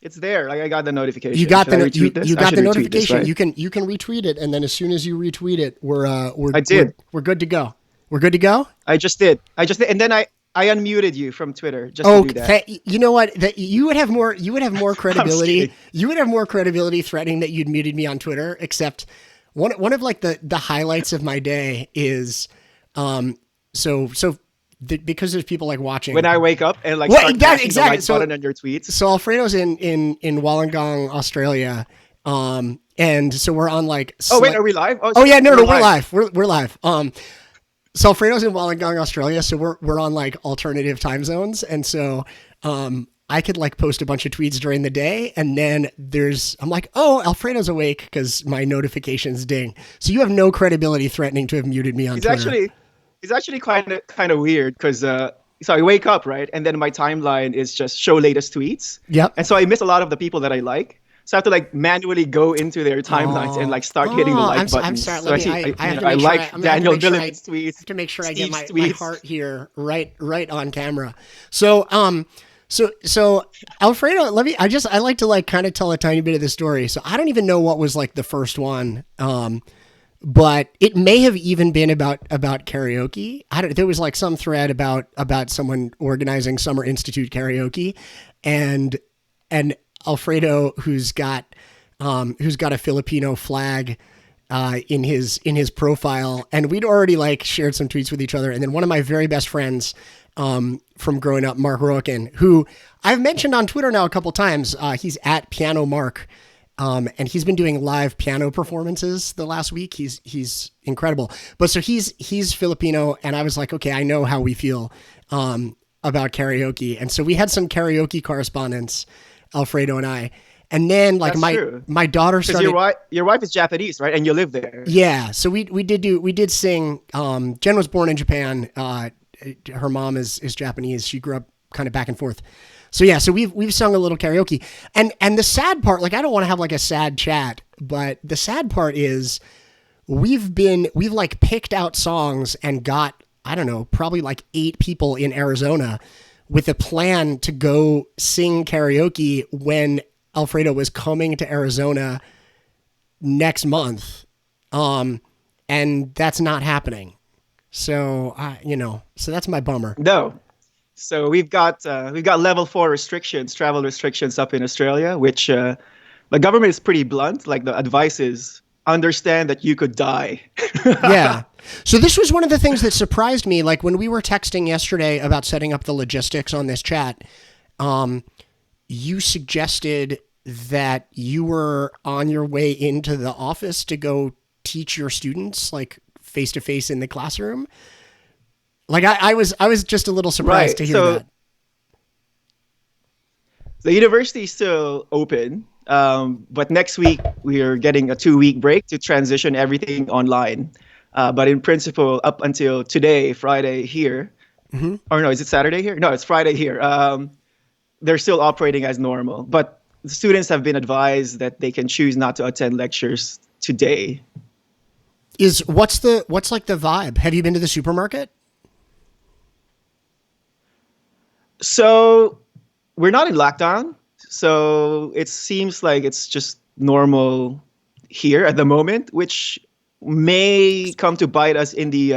It's there. Like I got the notification. You got Should I the retweet this? you I got should the retweet this, notification. right? You can retweet it, and then as soon as you retweet it, I did. we're good to go. We're good to go. I just did. And then I unmuted you from Twitter just to Oh, do that. you know what? That you would have more. You would have more I'm just credibility. kidding. You would have more credibility threatening that you'd muted me on Twitter. Except one of like the highlights of my day is, because there's people like watching. When I wake up and like Well, start exactly. pressing the like button on your tweets. So Alfredo's in Wollongong, Australia. And so we're on like. Oh wait, are we live? Oh yeah, no, we're we're live. live. We're live. So Alfredo's in Wollongong, Australia. So we're on like alternative time zones, and so I could like post a bunch of tweets during the day, and then I'm like, oh, Alfredo's awake because my notifications ding. So you have no credibility threatening to have muted me on Twitter. It's actually kind of weird because so I wake up, right, and then my timeline is just show latest tweets. Yep. And so I miss a lot of the people that I like. So I have to like manually go into their timelines and like start hitting the like button. I'm sorry. So I like Daniel Dillon's tweets. I have to make sure I get my tweets. heart here right on camera. So Alfredo, I like to like kind of tell a tiny bit of the story. So I don't even know what was like the first one. But it may have even been about karaoke. There was like some thread about someone organizing Summer Institute karaoke, and Alfredo, who's got a Filipino flag in his profile, and we'd already like shared some tweets with each other. And then one of my very best friends from growing up, Mark Roken, who I've mentioned on Twitter now a couple times. He's at Piano Mark. And he's been doing live piano performances the last week. He's incredible. But so he's Filipino, and I was like, okay, I know how we feel about karaoke. And so we had some karaoke correspondence, Alfredo and I. And then like my daughter started. Your wife is Japanese, right? And you live there. Yeah. So we did sing. Jen was born in Japan. Her mom is Japanese. She grew up kind of back and forth. So yeah, so we've sung a little karaoke, and the sad part, like I don't want to have like a sad chat, but the sad part is we've like picked out songs and got, I don't know, probably like 8 people in Arizona with a plan to go sing karaoke when Alfredo was coming to Arizona next month, and that's not happening. So so that's my bummer. No. So we've got level 4 restrictions, travel restrictions up in Australia, which the government is pretty blunt. Like the advice is understand that you could die. Yeah. So this was one of the things that surprised me. Like when we were texting yesterday about setting up the logistics on this chat, you suggested that you were on your way into the office to go teach your students like face to face in the classroom. Like I was just a little surprised to hear that. The university is still open, but next week we are getting a 2-week break to transition everything online. But in principle, up until today, Friday here, or no, is it Saturday here? No, it's Friday here. They're still operating as normal, but the students have been advised that they can choose not to attend lectures today. What's like the vibe? Have you been to the supermarket? So we're not in lockdown. So it seems like it's just normal here at the moment, which may come to bite us in the,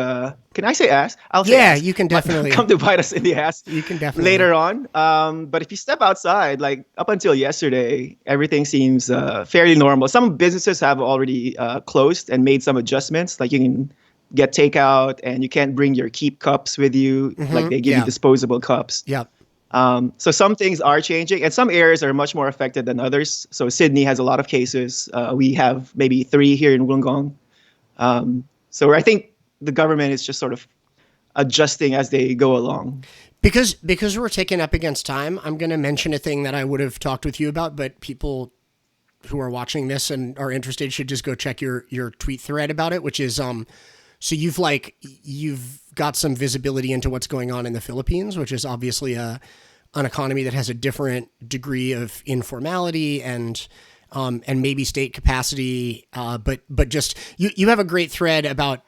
can I say ass? I'll say ass. You can definitely come to bite us in the ass. You can definitely later on. But if you step outside, like up until yesterday, everything seems fairly normal. Some businesses have already closed and made some adjustments. Like you can get takeout and you can't bring your keep cups with you. Like they give you disposable cups. Yeah. So some things are changing and some areas are much more affected than others. So Sydney has a lot of cases. We have maybe 3 here in Wollongong. So I think the government is just sort of adjusting as they go along. Because we're taking up against time, I'm going to mention a thing that I would have talked with you about, but people who are watching this and are interested should just go check your tweet thread about it, which is, so you've got some visibility into what's going on in the Philippines, which is obviously an economy that has a different degree of informality and maybe state capacity. But just you have a great thread about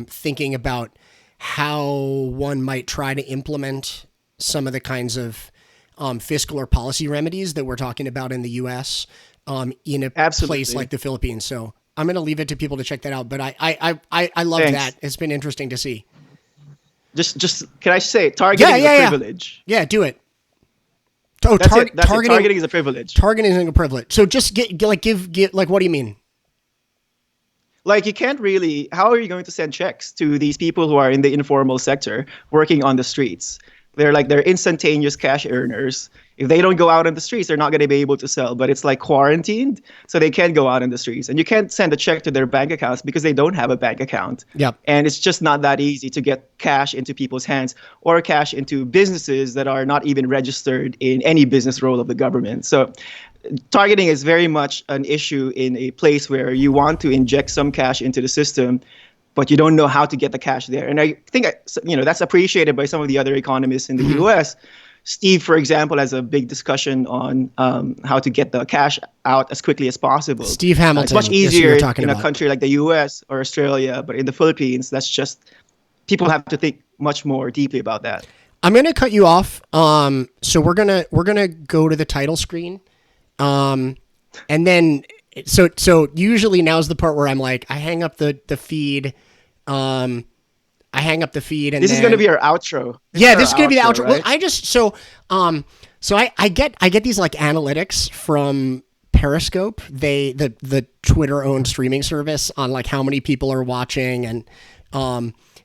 thinking about how one might try to implement some of the kinds of fiscal or policy remedies that we're talking about in the U.S. In a place Absolutely. like the Philippines. So I'm going to leave it to people to check that out. But I love that. Thanks. It's been interesting to see. Just can I say Yeah, targeting is a yeah, yeah. privilege. Yeah, do it. Oh, That's it. That's it. targeting Targeting is a privilege. targeting is a privilege. So just give like what do you mean? Like you can't really, how are you going to send checks to these people who are in the informal sector working on the streets? They're instantaneous cash earners. If they don't go out on the streets, they're not going to be able to sell. But it's like quarantined, so they can go out in the streets. And you can't send a check to their bank accounts because they don't have a bank account. Yep. And it's just not that easy to get cash into people's hands or cash into businesses that are not even registered in any business role of the government. So targeting is very much an issue in a place where you want to inject some cash into the system, but you don't know how to get the cash there. And I think that's appreciated by some of the other economists in the U.S. Steve, for example, has a big discussion on how to get the cash out as quickly as possible. Steve It's Hamilton. much That's who you're easier talking in a about. country like the U.S. or Australia, but in the Philippines, that's just people have to think much more deeply about that. I'm gonna cut you off. So we're gonna go to the title screen. And then so usually now's the part where I'm like I hang up the feed. I hang up the feed and This is then going to be our outro. yeah, this is gonna be the outro. Well, right? I just so I get these like analytics from Periscope. The Twitter owned streaming service on like how many people are watching and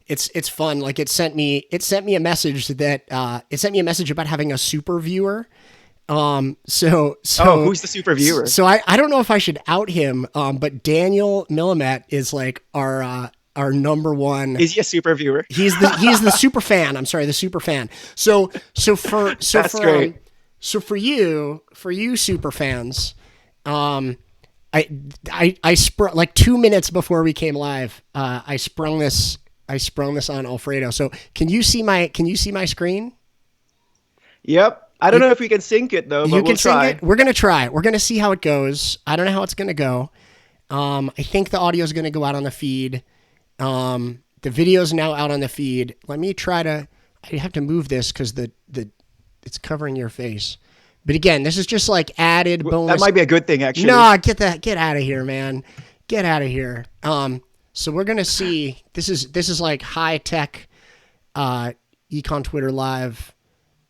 it's fun. Like it sent me a message that it sent me a message about having a super viewer. So Who's the super viewer? So I don't know if I should out him, but Daniel Millimet is like our number one. Is he a super viewer? He's the super fan. I'm sorry, the super fan. That's great. So for you super fans, I sprung like 2 minutes before we came live. I sprung this on Alfredo. So can you see my screen? Yep. I don't know if we can sync it though, but You we'll can sing try. it. We're gonna try. We're gonna see how it goes. I don't know how it's gonna go. I think the audio is gonna go out on the feed. The video is now out on the feed. Let me try to. I have to move this because the it's covering your face. But again, this is just like added bonus. That might be a good thing, actually. No, get out of here, man. Get out of here. So we're gonna see. This is like high tech, Econ Twitter Live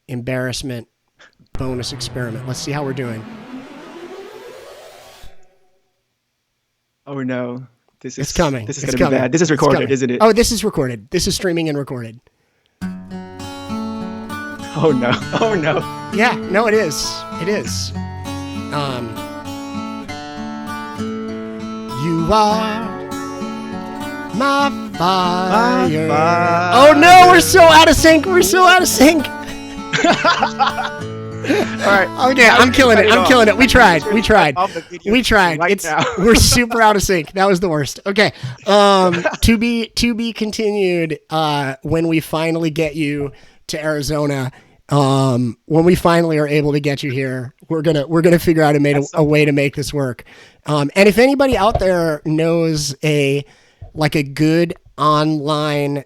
embarrassment bonus experiment. Let's see how we're doing. Oh no, this is It's coming. This is It's gonna be coming. bad. This is It's recorded, coming. isn't it? Oh, this is recorded. This is streaming and recorded. Oh no. Oh no. Yeah, no, it is. It is. You are my fire. fire. Oh no, we're so out of sync. We're so out of sync. All right. Okay, I'm killing it. I'm killing it. We tried. We tried. Off the video We tried. right It's now. we're super out of sync. That was the worst. Okay. To be continued when we finally get you to Arizona. When we finally are able to get you here, we're gonna figure out a way to make this work. And if anybody out there knows a good online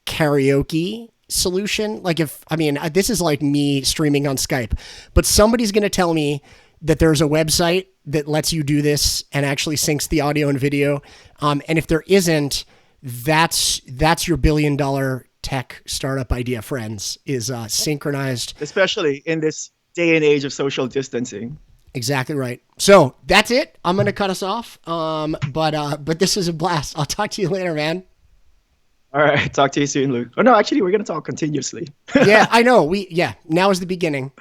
karaoke solution, like this is like me streaming on Skype, but somebody's going to tell me that there's a website that lets you do this and actually syncs the audio and video. And if there isn't, that's your $1 billion tech startup idea, friends, is synchronized. Especially in this day and age of social distancing. Exactly right. So that's it. I'm going to cut us off. But this is a blast. I'll talk to you later, man. All right. Talk to you soon, Luke. Oh no, actually, we're gonna talk continuously. Yeah, I know. Now is the beginning.